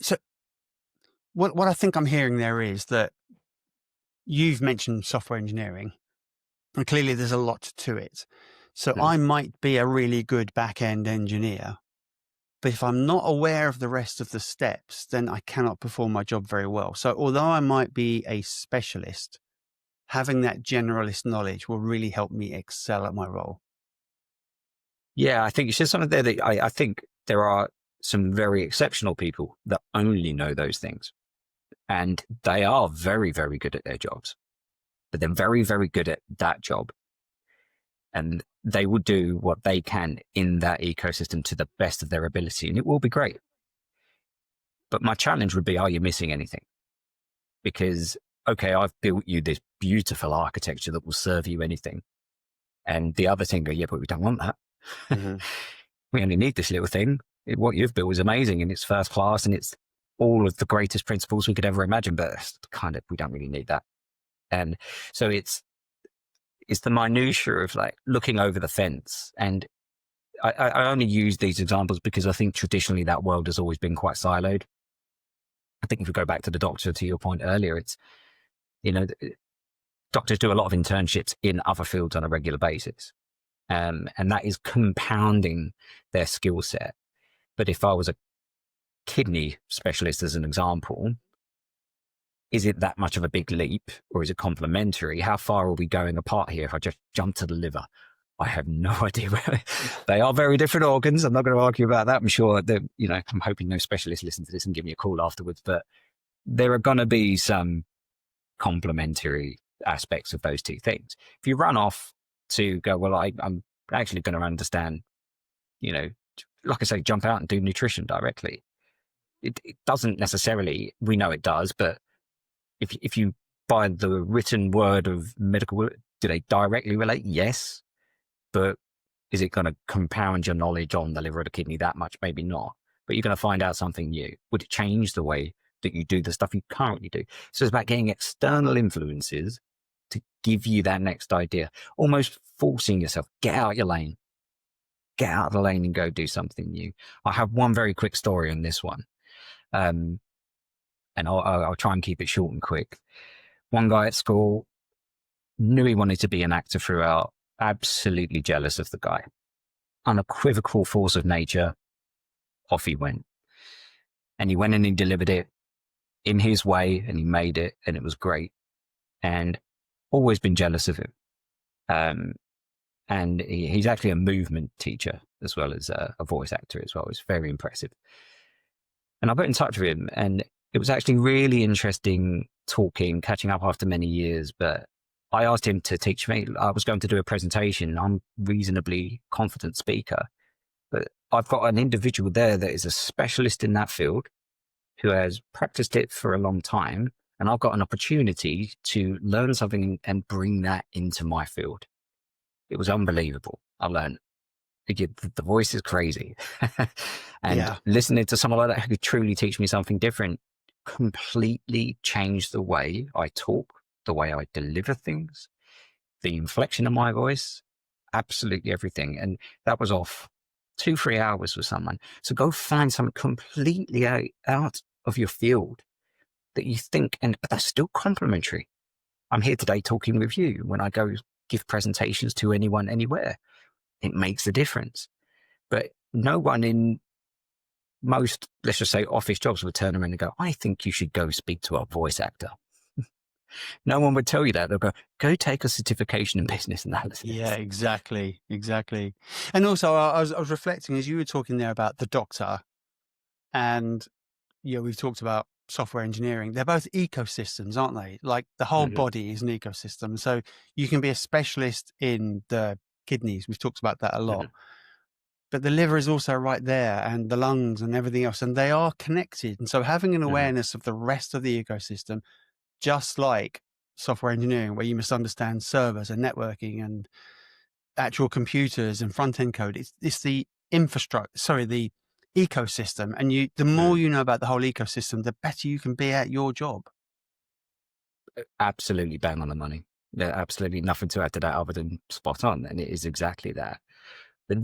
So what I think I'm hearing there is that you've mentioned software engineering, and clearly there's a lot to it. So I might be a really good back-end engineer, but if I'm not aware of the rest of the steps, then I cannot perform my job very well. So although I might be a specialist, having that generalist knowledge will really help me excel at my role. Yeah, I think it's just something there that I think there are some very exceptional people that only know those things. And they are very, very good at their jobs, but they're very, very good at that job. And they will do what they can in that ecosystem to the best of their ability, and it will be great. But my challenge would be, are you missing anything? Because, okay, I've built you this beautiful architecture that will serve you anything. And the other thing, yeah, but we don't want that. Mm-hmm. We only need this little thing. What you've built is amazing and it's first class and it's all of the greatest principles we could ever imagine, but it's kind of, we don't really need that. And so it's the minutiae of like looking over the fence. And I only use these examples because I think traditionally that world has always been quite siloed. I think if we go back to the doctor, to your point earlier, it's, doctors do a lot of internships in other fields on a regular basis. And that is compounding their skill set. But if I was a kidney specialist, as an example, is it that much of a big leap, or is it complementary? How far are we going apart here if I just jump to the liver? I have no idea. They are very different organs. I'm not going to argue about that. I'm sure that, I'm hoping no specialists listen to this and give me a call afterwards, but there are going to be some complementary aspects of those two things. If you run off to go, well, I'm actually going to understand, like I say, jump out and do nutrition directly. It doesn't necessarily, we know it does, but if you buy the written word of medical, do they directly relate? Yes. But is it going to compound your knowledge on the liver or the kidney that much? Maybe not. But you're going to find out something new. Would it change the way that you do the stuff you currently do? So it's about getting external influences to give you that next idea, almost forcing yourself, get out your lane. Get out of the lane and go do something new. I have one very quick story on this one. And I'll try and keep it short and quick. One guy at school knew he wanted to be an actor throughout, absolutely jealous of the guy. Unequivocal force of nature, off he went. And he went and he delivered it in his way and he made it and it was great. And always been jealous of him. And he's actually a movement teacher as well as a voice actor as well. It's very impressive. And I got in touch with him and it was actually really interesting catching up after many years. But I asked him to teach me. I was going to do a presentation. I'm a reasonably confident speaker, but I've got an individual there that is a specialist in that field who has practiced it for a long time. And I've got an opportunity to learn something and bring that into my field. It was unbelievable. I learned the voice is crazy. And listening to someone like that who could truly teach me something different completely changed the way I talk, the way I deliver things, the inflection of my voice, absolutely everything. And that was off 2-3 hours with someone. So go find something completely out of your field that you think, but that's still complementary. I'm here today talking with you. When I go give presentations to anyone, anywhere, it makes a difference. But no one in most, let's just say, office jobs would turn around and go, I think you should go speak to a voice actor. No one would tell you that. They'll go take a certification in business analysis. Yeah, exactly. And also I was reflecting as you were talking there about the doctor and, we've talked about software engineering. They're both ecosystems, aren't they? Like the whole body is an ecosystem. So you can be a specialist in the kidneys. We've talked about that a lot. But the liver is also right there, and the lungs and everything else, and they are connected. And so having an awareness of the rest of the ecosystem, just like software engineering, where you must understand servers and networking and actual computers and front-end code, it's the infrastructure, the ecosystem. And the more you know about the whole ecosystem, the better you can be at your job. Absolutely bang on the money. Absolutely nothing to add to that other than spot on. And it is exactly that.